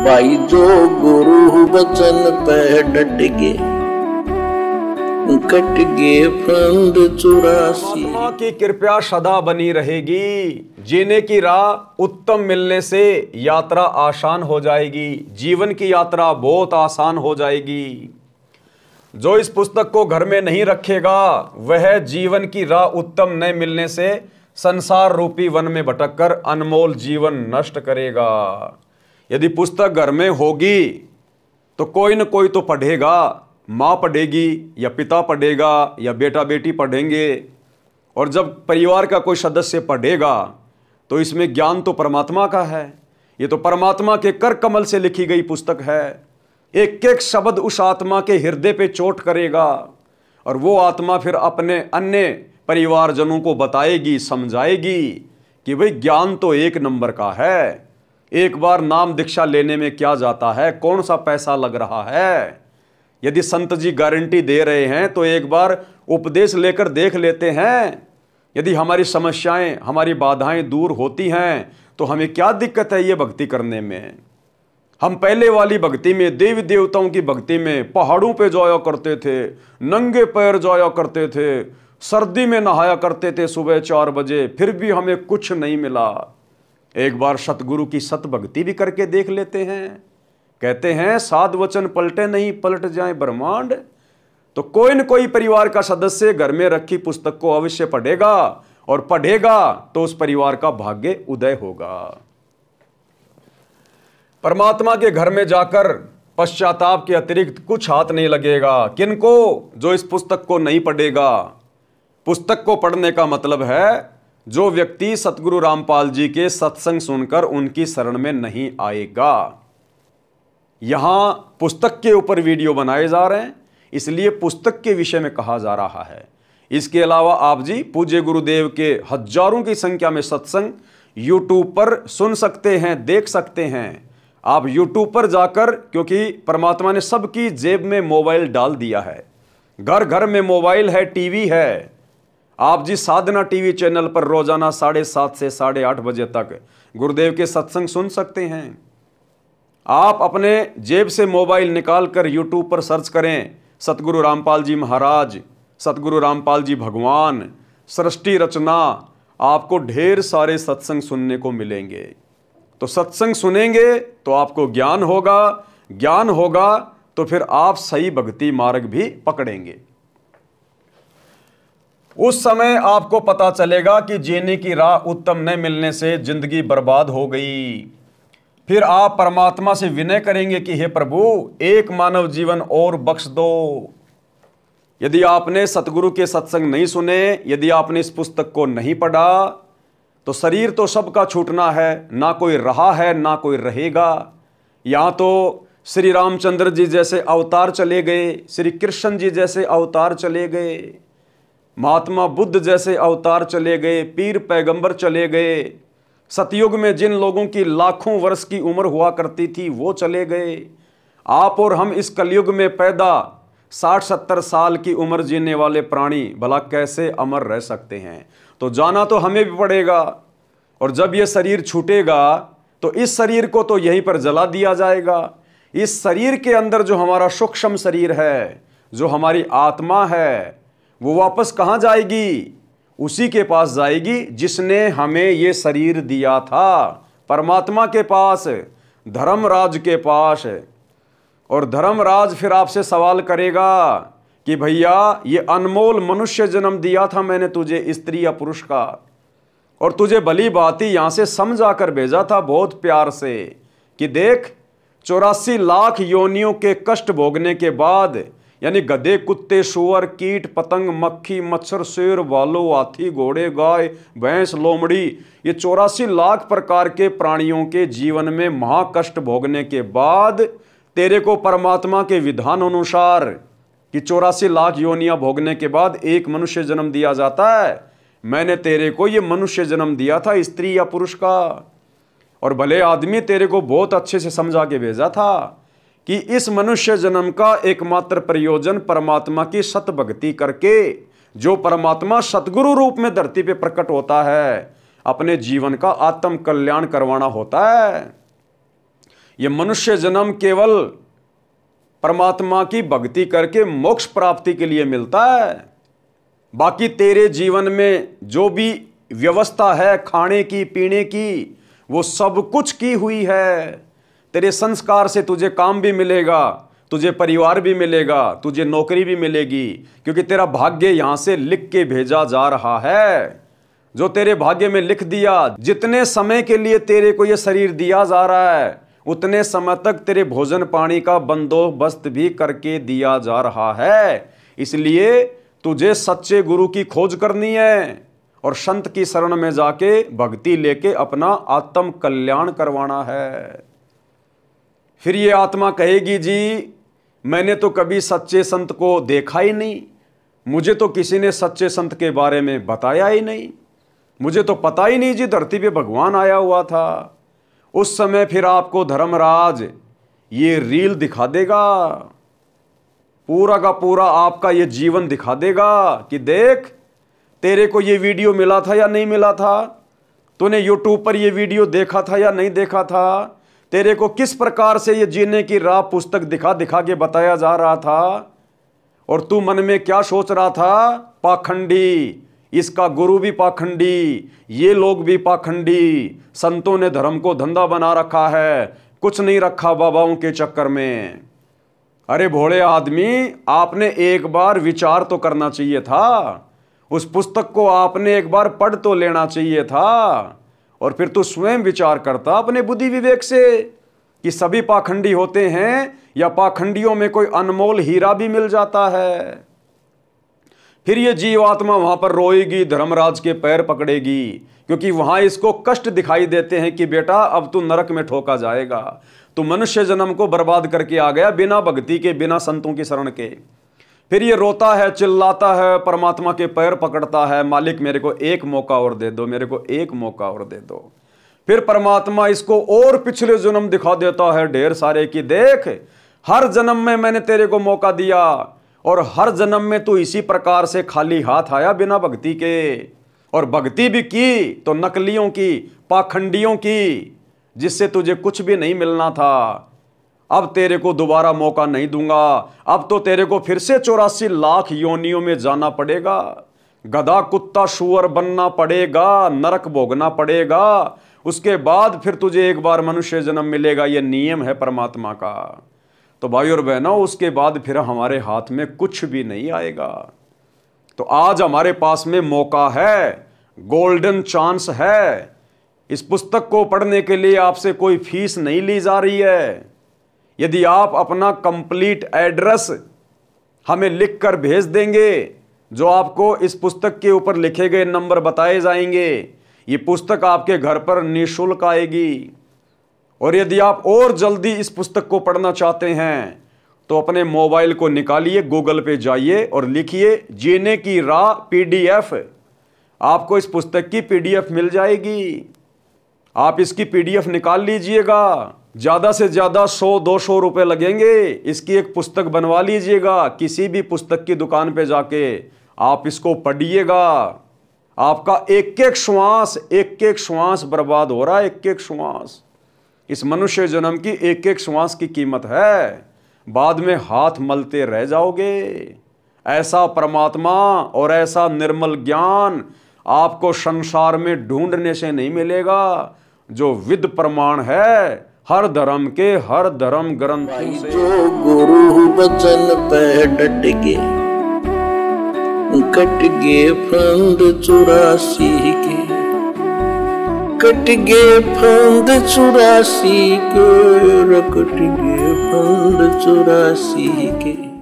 भाई जो गुरु वचन पे डट गे, कट गे फंद 84। परमात्मा की कृपा सदा बनी रहेगी। जीने की राह उत्तम मिलने से यात्रा आसान हो जाएगी। जीवन की यात्रा बहुत आसान हो जाएगी। जो इस पुस्तक को घर में नहीं रखेगा वह जीवन की राह उत्तम न मिलने से संसार रूपी वन में भटककर अनमोल जीवन नष्ट करेगा। यदि पुस्तक घर में होगी तो कोई न कोई तो पढ़ेगा। माँ पढ़ेगी या पिता पढ़ेगा या बेटा बेटी पढ़ेंगे। और जब परिवार का कोई सदस्य पढ़ेगा तो इसमें ज्ञान तो परमात्मा का है। ये तो परमात्मा के कर कमल से लिखी गई पुस्तक है। एक एक शब्द उस आत्मा के हृदय पे चोट करेगा और वो आत्मा फिर अपने अन्य परिवारजनों को बताएगी, समझाएगी कि भाई ज्ञान तो एक नंबर का है। एक बार नाम दीक्षा लेने में क्या जाता है, कौन सा पैसा लग रहा है। यदि संत जी गारंटी दे रहे हैं तो एक बार उपदेश लेकर देख लेते हैं। यदि हमारी समस्याएं, हमारी बाधाएं दूर होती हैं तो हमें क्या दिक्कत है ये भक्ति करने में। हम पहले वाली भक्ति में, देवी देवताओं की भक्ति में पहाड़ों पे जाया करते थे, नंगे पैर जाया करते थे, सर्दी में नहाया करते थे सुबह 4 बजे, फिर भी हमें कुछ नहीं मिला। एक बार सतगुरु की सत भक्ति भी करके देख लेते हैं। कहते हैं साध वचन पलटे नहीं, पलट जाए ब्रह्मांड। तो कोई न कोई परिवार का सदस्य घर में रखी पुस्तक को अवश्य पढ़ेगा और पढ़ेगा तो उस परिवार का भाग्य उदय होगा। परमात्मा के घर में जाकर पश्चाताप के अतिरिक्त कुछ हाथ नहीं लगेगा। किनको? जो इस पुस्तक को नहीं पढ़ेगा। पुस्तक को पढ़ने का मतलब है जो व्यक्ति सतगुरु रामपाल जी के सत्संग सुनकर उनकी शरण में नहीं आएगा। यहां पुस्तक के ऊपर वीडियो बनाए जा रहे हैं, इसलिए पुस्तक के विषय में कहा जा रहा है। इसके अलावा आप जी पूज्य गुरुदेव के हजारों की संख्या में सत्संग यूट्यूब पर सुन सकते हैं, देख सकते हैं। आप यूट्यूब पर जाकर, क्योंकि परमात्मा ने सबकी जेब में मोबाइल डाल दिया है, घर घर में मोबाइल है, टीवी है। आप जी साधना टीवी चैनल पर रोजाना 7:30 से 8:30 बजे तक गुरुदेव के सत्संग सुन सकते हैं। आप अपने जेब से मोबाइल निकाल कर यूट्यूब पर सर्च करें सतगुरु रामपाल जी महाराज, सतगुरु रामपाल जी भगवान, सृष्टि रचना, आपको ढेर सारे सत्संग सुनने को मिलेंगे। तो सत्संग सुनेंगे तो आपको ज्ञान होगा, ज्ञान होगा तो फिर आप सही भक्ति मार्ग भी पकड़ेंगे। उस समय आपको पता चलेगा कि जीने की राह उत्तम न मिलने से जिंदगी बर्बाद हो गई। फिर आप परमात्मा से विनय करेंगे कि हे प्रभु, एक मानव जीवन और बख्श दो। यदि आपने सतगुरु के सत्संग नहीं सुने, यदि आपने इस पुस्तक को नहीं पढ़ा, तो शरीर तो सबका छूटना है, ना कोई रहा है ना कोई रहेगा। यहां तो श्री रामचंद्र जी जैसे अवतार चले गए, श्री कृष्ण जी जैसे अवतार चले गए, महात्मा बुद्ध जैसे अवतार चले गए, पीर पैगंबर चले गए। सतयुग में जिन लोगों की लाखों वर्ष की उम्र हुआ करती थी वो चले गए। आप और हम इस कलयुग में पैदा 60-70 साल की उम्र जीने वाले प्राणी भला कैसे अमर रह सकते हैं। तो जाना तो हमें भी पड़ेगा। और जब ये शरीर छूटेगा तो इस शरीर को तो यहीं पर जला दिया जाएगा। इस शरीर के अंदर जो हमारा सूक्ष्म शरीर है, जो हमारी आत्मा है, वो वापस कहाँ जाएगी? उसी के पास जाएगी जिसने हमें ये शरीर दिया था, परमात्मा के पास, धर्मराज के पास। और धर्मराज फिर आपसे सवाल करेगा कि भैया ये अनमोल मनुष्य जन्म दिया था मैंने तुझे, स्त्री या पुरुष का, और तुझे भली भांति यहां से समझा कर भेजा था बहुत प्यार से कि देख 84 लाख योनियों के कष्ट भोगने के बाद, यानी गधे, कुत्ते, सुअर, कीट, पतंग, मक्खी, मच्छर, शेर, भालू, हाथी, घोड़े, गाय, भैंस, लोमड़ी, ये 84 लाख प्रकार के प्राणियों के जीवन में महाकष्ट भोगने के बाद तेरे को परमात्मा के विधान अनुसार कि 84 लाख योनियां भोगने के बाद एक मनुष्य जन्म दिया जाता है, मैंने तेरे को ये मनुष्य जन्म दिया था, स्त्री या पुरुष का। और भले आदमी तेरे को बहुत अच्छे से समझा के भेजा था कि इस मनुष्य जन्म का एकमात्र प्रयोजन परमात्मा की सत भक्ति करके, जो परमात्मा सतगुरु रूप में धरती पे प्रकट होता है, अपने जीवन का आत्म कल्याण करवाना होता है। ये मनुष्य जन्म केवल परमात्मा की भक्ति करके मोक्ष प्राप्ति के लिए मिलता है। बाकी तेरे जीवन में जो भी व्यवस्था है खाने की पीने की, वो सब कुछ की हुई है। तेरे संस्कार से तुझे काम भी मिलेगा, तुझे परिवार भी मिलेगा, तुझे नौकरी भी मिलेगी, क्योंकि तेरा भाग्य यहां से लिख के भेजा जा रहा है। जो तेरे भाग्य में लिख दिया, जितने समय के लिए तेरे को ये शरीर दिया जा रहा है, उतने समय तक तेरे भोजन पानी का बंदोबस्त भी करके दिया जा रहा है। इसलिए तुझे सच्चे गुरु की खोज करनी है और संत की शरण में जाके भक्ति लेके अपना आत्म कल्याण करवाना है। फिर ये आत्मा कहेगी, जी मैंने तो कभी सच्चे संत को देखा ही नहीं, मुझे तो किसी ने सच्चे संत के बारे में बताया ही नहीं, मुझे तो पता ही नहीं जी धरती पे भगवान आया हुआ था। उस समय फिर आपको धर्मराज ये रील दिखा देगा, पूरा का पूरा आपका ये जीवन दिखा देगा कि देख तेरे को ये वीडियो मिला था या नहीं मिला था, तूने यूट्यूब पर ये वीडियो देखा था या नहीं देखा था, तेरे को किस प्रकार से ये जीने की राह पुस्तक दिखा दिखा के बताया जा रहा था, और तू मन में क्या सोच रहा था, पाखंडी, इसका गुरु भी पाखंडी, ये लोग भी पाखंडी, संतों ने धर्म को धंधा बना रखा है, कुछ नहीं रखा बाबाओं के चक्कर में। अरे भोले आदमी, आपने एक बार विचार तो करना चाहिए था, उस पुस्तक को आपने एक बार पढ़ तो लेना चाहिए था, और फिर तू स्वयं विचार करता अपने बुद्धि विवेक से कि सभी पाखंडी होते हैं या पाखंडियों में कोई अनमोल हीरा भी मिल जाता है। फिर ये जीवात्मा वहां पर रोएगी, धर्मराज के पैर पकड़ेगी, क्योंकि वहां इसको कष्ट दिखाई देते हैं कि बेटा अब तू नरक में ठोका जाएगा, तू मनुष्य जन्म को बर्बाद करके आ गया बिना भक्ति के, बिना संतों की शरण के। फिर ये रोता है, चिल्लाता है, परमात्मा के पैर पकड़ता है, मालिक मेरे को एक मौका और दे दो, मेरे को एक मौका और दे दो। फिर परमात्मा इसको और पिछले जन्म दिखा देता है ढेर सारे कि देख हर जन्म में मैंने तेरे को मौका दिया, और हर जन्म में तू इसी प्रकार से खाली हाथ आया बिना भक्ति के, और भक्ति भी की तो नकलियों की, पाखंडियों की, जिससे तुझे कुछ भी नहीं मिलना था। अब तेरे को दोबारा मौका नहीं दूंगा, अब तो तेरे को फिर से 84 लाख योनियों में जाना पड़ेगा, गधा कुत्ता शुअर बनना पड़ेगा, नरक भोगना पड़ेगा, उसके बाद फिर तुझे एक बार मनुष्य जन्म मिलेगा। यह नियम है परमात्मा का। तो भाई और बहनों, उसके बाद फिर हमारे हाथ में कुछ भी नहीं आएगा। तो आज हमारे पास में मौका है, गोल्डन चांस है। इस पुस्तक को पढ़ने के लिए आपसे कोई फीस नहीं ली जा रही है। यदि आप अपना कंप्लीट एड्रेस हमें लिखकर भेज देंगे, जो आपको इस पुस्तक के ऊपर लिखे गए नंबर बताए जाएंगे, ये पुस्तक आपके घर पर निःशुल्क आएगी। और यदि आप और जल्दी इस पुस्तक को पढ़ना चाहते हैं तो अपने मोबाइल को निकालिए, गूगल पे जाइए और लिखिए जीने की राह PDF। आपको इस पुस्तक की PDF मिल जाएगी। आप इसकी PDF निकाल लीजिएगा। ज़्यादा से ज़्यादा 100-200 रुपये लगेंगे। इसकी एक पुस्तक बनवा लीजिएगा। किसी भी पुस्तक की दुकान पे जाके आप इसको पढ़िएगा। आपका एक एक श्वास बर्बाद हो रहा है, एक एक श्वास। इस मनुष्य जन्म की एक एक श्वास की कीमत है। बाद में हाथ मलते रह जाओगे। ऐसा परमात्मा और ऐसा निर्मल ज्ञान आपको संसार में ढूंढने से नहीं मिलेगा, जो विद प्रमाण है हर धर्म के, हर धर्म ग्रंथों से। जो गुरु बचन पे डट गए, कट गए फंद 84 के, कट गए फंद 84 के, कट गए फंद 84 के।